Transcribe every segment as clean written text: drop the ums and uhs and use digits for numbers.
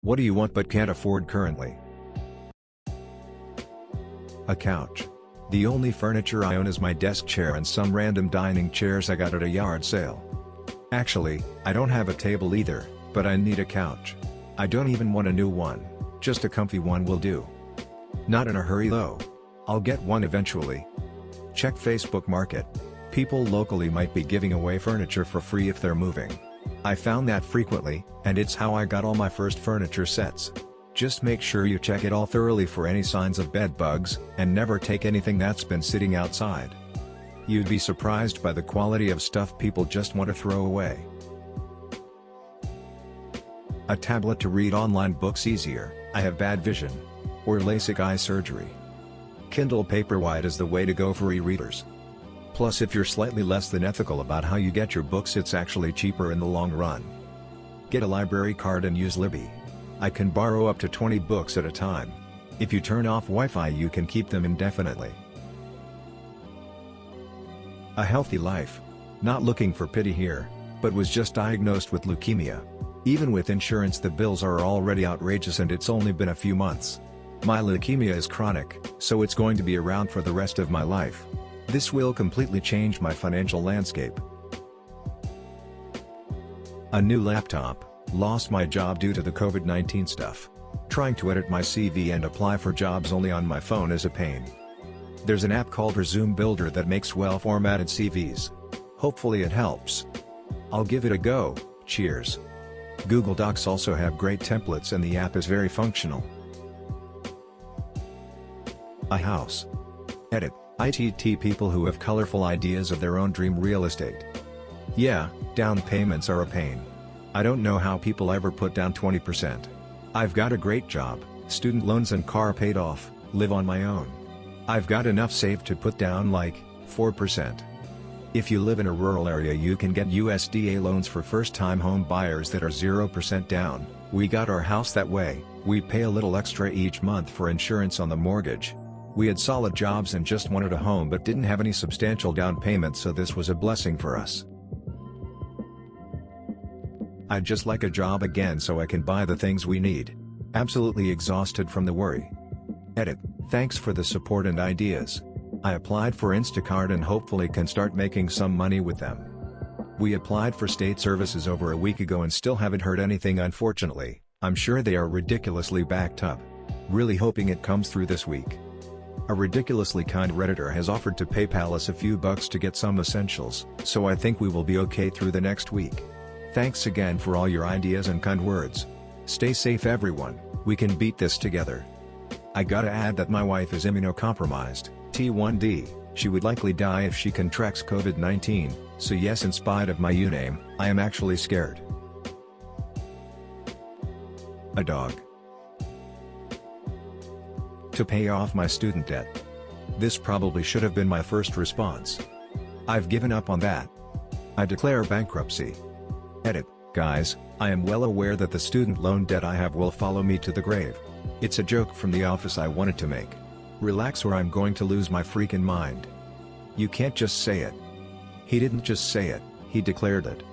What do you want but can't afford currently? A couch. The only furniture I own is my desk chair and some random dining chairs I got at a yard sale. Actually, I don't have a table either, but I need a couch. I don't even want a new one, just a comfy one will do. Not in a hurry though. I'll get one eventually. Check Facebook Market. People locally might be giving away furniture for free if they're moving. I found that frequently, and it's how I got all my first furniture sets. Just make sure you check it all thoroughly for any signs of bed bugs, and never take anything that's been sitting outside. You'd be surprised by the quality of stuff people just want to throw away. A tablet to read online books easier, I have bad vision. Or LASIK eye surgery. Kindle Paperwhite is the way to go for e-readers. Plus, if you're slightly less than ethical about how you get your books, it's actually cheaper in the long run. Get a library card and use Libby. I can borrow up to 20 books at a time. If you turn off Wi-Fi, you can keep them indefinitely. A healthy life. Not looking for pity here, but was just diagnosed with leukemia. Even with insurance, the bills are already outrageous and it's only been a few months. My leukemia is chronic, so it's going to be around for the rest of my life. This will completely change my financial landscape. A new laptop. Lost my job due to the COVID-19 stuff. Trying to edit my CV and apply for jobs only on my phone is a pain. There's an app called Resume Builder that makes well-formatted CVs. Hopefully it helps. I'll give it a go, cheers. Google Docs also have great templates and the app is very functional. A house. Edit. ITT people who have colorful ideas of their own dream real estate. Yeah, down payments are a pain. I don't know how people ever put down 20%. I've got a great job, student loans and car paid off, live on my own. I've got enough saved to put down like 4%. If you live in a rural area, you can get USDA loans for first-time home buyers that are 0% down. We got our house that way. We pay a little extra each month for insurance on the mortgage. We had solid jobs and just wanted a home but didn't have any substantial down payment, so this was a blessing for us. I'd just like a job again so I can buy the things we need. Absolutely exhausted from the worry. Edit. Thanks for the support and ideas. I applied for Instacart and hopefully can start making some money with them. We applied for state services over a week ago and still haven't heard anything, unfortunately. I'm sure they are ridiculously backed up. Really hoping it comes through this week. A ridiculously kind Redditor has offered to PayPal us a few bucks to get some essentials, so I think we will be okay through the next week. Thanks again for all your ideas and kind words. Stay safe everyone, we can beat this together. I gotta add that my wife is immunocompromised, T1D, she would likely die if she contracts COVID-19, so yes, in spite of my U-name, I am actually scared. A dog. To pay off my student debt. This probably should have been my first response. I've given up on that. I declare bankruptcy. Edit. Guys, I am well aware that the student loan debt I have will follow me to the grave. It's a joke from the office I wanted to make. Relax or I'm going to lose my freaking mind. You can't just say it. He didn't just say it, he declared it.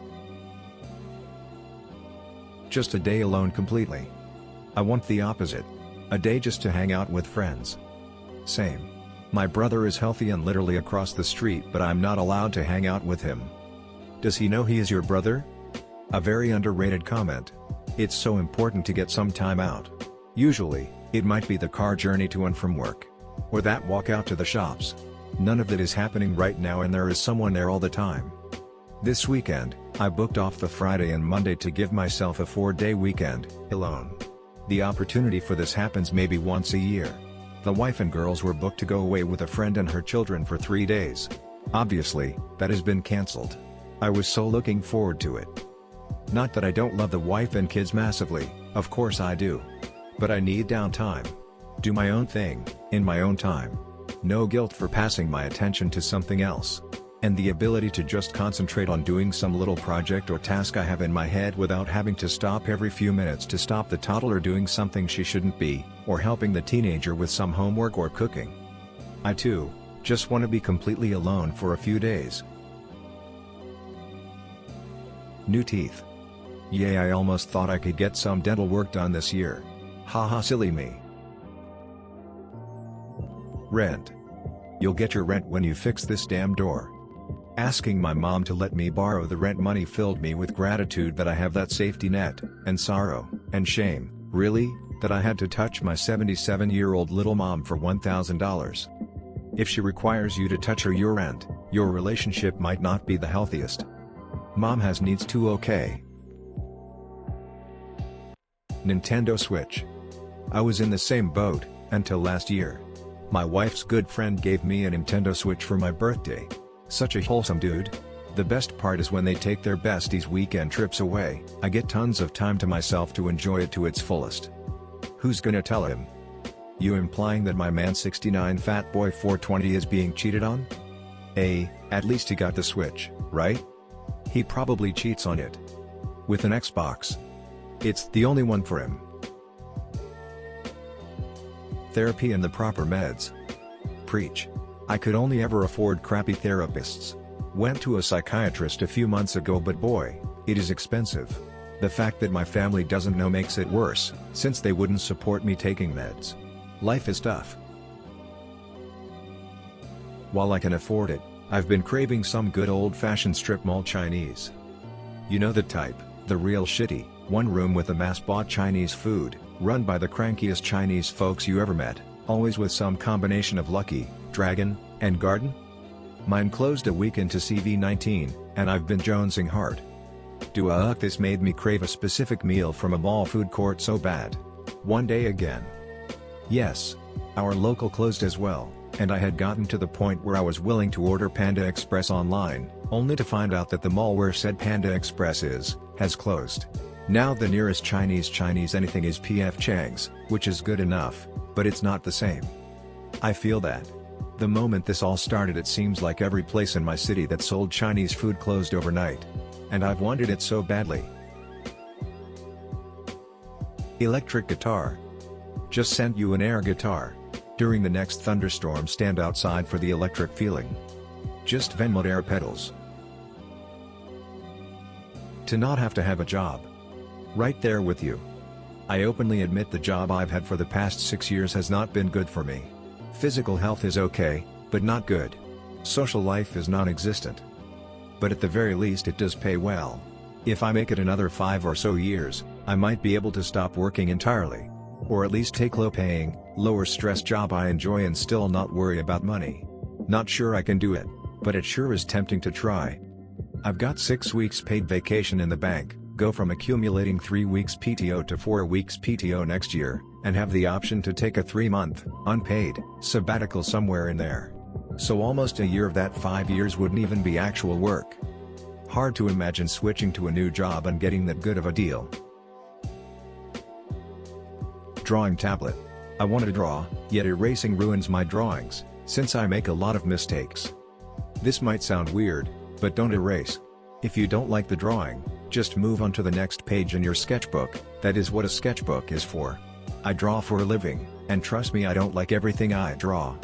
Just a day alone completely. I want the opposite. A day just to hang out with friends. Same. My brother is healthy and literally across the street, but I'm not allowed to hang out with him. Does he know he is your brother? A very underrated comment. It's so important to get some time out. Usually, it might be the car journey to and from work. Or that walk out to the shops. None of that is happening right now and there is someone there all the time. This weekend, I booked off the Friday and Monday to give myself a 4-day weekend, alone. The opportunity for this happens maybe once a year. The wife and girls were booked to go away with a friend and her children for 3 days. Obviously, that has been cancelled. I was so looking forward to it. Not that I don't love the wife and kids massively, of course I do. But I need downtime. Do my own thing, in my own time. No guilt for passing my attention to something else. And the ability to just concentrate on doing some little project or task I have in my head without having to stop every few minutes to stop the toddler doing something she shouldn't be, or helping the teenager with some homework or cooking. I too, just want to be completely alone for a few days. New teeth. Yay, I almost thought I could get some dental work done this year. Haha, silly me. Rent. You'll get your rent when you fix this damn door. Asking my mom to let me borrow the rent money filled me with gratitude that I have that safety net, and sorrow, and shame, really, that I had to touch my 77-year-old little mom for $1,000. If she requires you to touch her your rent, your relationship might not be the healthiest. Mom has needs too, okay? Nintendo Switch. I was in the same boat, until last year. My wife's good friend gave me a Nintendo Switch for my birthday. Such a wholesome dude. The best part is when they take their besties weekend trips away, I get tons of time to myself to enjoy it to its fullest. Who's gonna tell him? You implying that my man 69 Fat Boy 420 is being cheated on? At least he got the Switch, right? He probably cheats on it. With an Xbox. It's the only one for him. Therapy and the proper meds. Preach. I could only ever afford crappy therapists. Went to a psychiatrist a few months ago, but boy, it is expensive. The fact that my family doesn't know makes it worse, since they wouldn't support me taking meds. Life is tough. While I can afford it, I've been craving some good old-fashioned strip mall Chinese. You know the type, the real shitty, one room with a mass-bought Chinese food, run by the crankiest Chinese folks you ever met, always with some combination of Lucky, Dragon, and Garden? Mine closed a week into CV19, and I've been jonesing hard. This made me crave a specific meal from a mall food court so bad. One day again. Yes. Our local closed as well, and I had gotten to the point where I was willing to order Panda Express online, only to find out that the mall where said Panda Express is, has closed. Now the nearest Chinese anything is P.F. Chang's, which is good enough, but it's not the same. I feel that. The moment this all started, it seems like every place in my city that sold Chinese food closed overnight. And I've wanted it so badly. Electric guitar. Just sent you an air guitar. During the next thunderstorm, stand outside for the electric feeling. Just Venmoed air pedals. To not have to have a job. Right there with you. I openly admit the job I've had for the past 6 years has not been good for me. Physical health is okay, but not good. Social life is non-existent. But at the very least it does pay well. If I make it another 5 or so years, I might be able to stop working entirely. Or at least take low-paying, lower-stress job I enjoy and still not worry about money. Not sure I can do it, but it sure is tempting to try. I've got 6 weeks paid vacation in the bank, go from accumulating 3 weeks PTO to 4 weeks PTO next year, and have the option to take a 3-month, unpaid, sabbatical somewhere in there. So almost a year of that 5 years wouldn't even be actual work. Hard to imagine switching to a new job and getting that good of a deal. Drawing tablet. I want to draw, yet erasing ruins my drawings, since I make a lot of mistakes. This might sound weird, but don't erase. If you don't like the drawing, just move on to the next page in your sketchbook. That is what a sketchbook is for. I draw for a living, and trust me, I don't like everything I draw.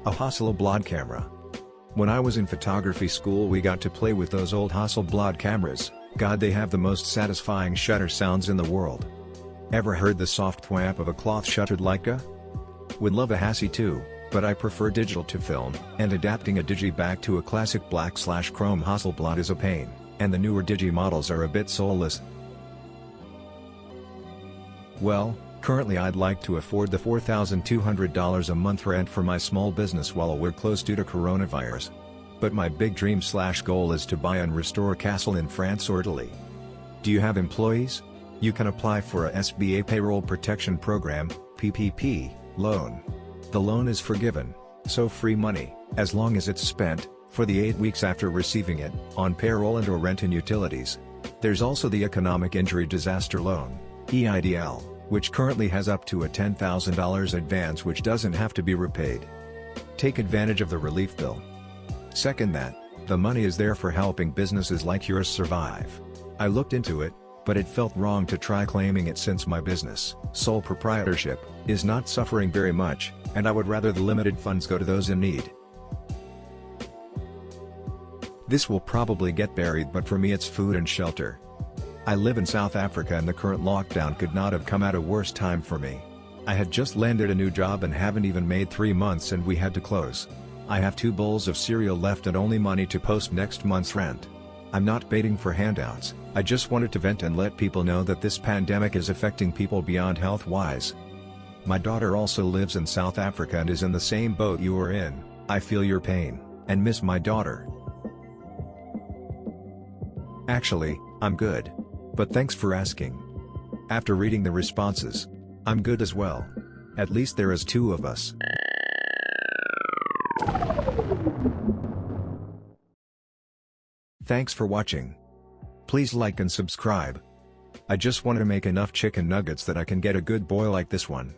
A Hasselblad camera. When I was in photography school, we got to play with those old Hasselblad cameras. God, they have the most satisfying shutter sounds in the world. Ever heard the soft thwamp of a cloth-shuttered Leica? Would love a Hassie too, but I prefer digital to film, and adapting a Digi back to a classic black/chrome Hasselblad is a pain, and the newer Digi models are a bit soulless. Well, currently I'd like to afford the $4,200 a month rent for my small business while we're closed due to coronavirus. But my big dream/goal is to buy and restore a castle in France or Italy. Do you have employees? You can apply for a SBA Payroll Protection Program, PPP, loan. The loan is forgiven, so free money, as long as it's spent, for the 8 weeks after receiving it, on payroll and/or rent and utilities. There's also the Economic Injury Disaster Loan, EIDL, which currently has up to a $10,000 advance which doesn't have to be repaid. Take advantage of the relief bill. Second that, the money is there for helping businesses like yours survive. I looked into it, but it felt wrong to try claiming it since my business, sole proprietorship, is not suffering very much, and I would rather the limited funds go to those in need. This will probably get buried, but for me it's food and shelter. I live in South Africa and the current lockdown could not have come at a worse time for me. I had just landed a new job and haven't even made 3 months and we had to close. I have 2 bowls of cereal left and only money to post next month's rent. I'm not baiting for handouts, I just wanted to vent and let people know that this pandemic is affecting people beyond health-wise. My daughter also lives in South Africa and is in the same boat you are in. I feel your pain, and miss my daughter. Actually, I'm good. But thanks for asking. After reading the responses, I'm good as well. At least there is 2 of us. Thanks for watching. Please like and subscribe. I just want to make enough chicken nuggets that I can get a good boy like this one.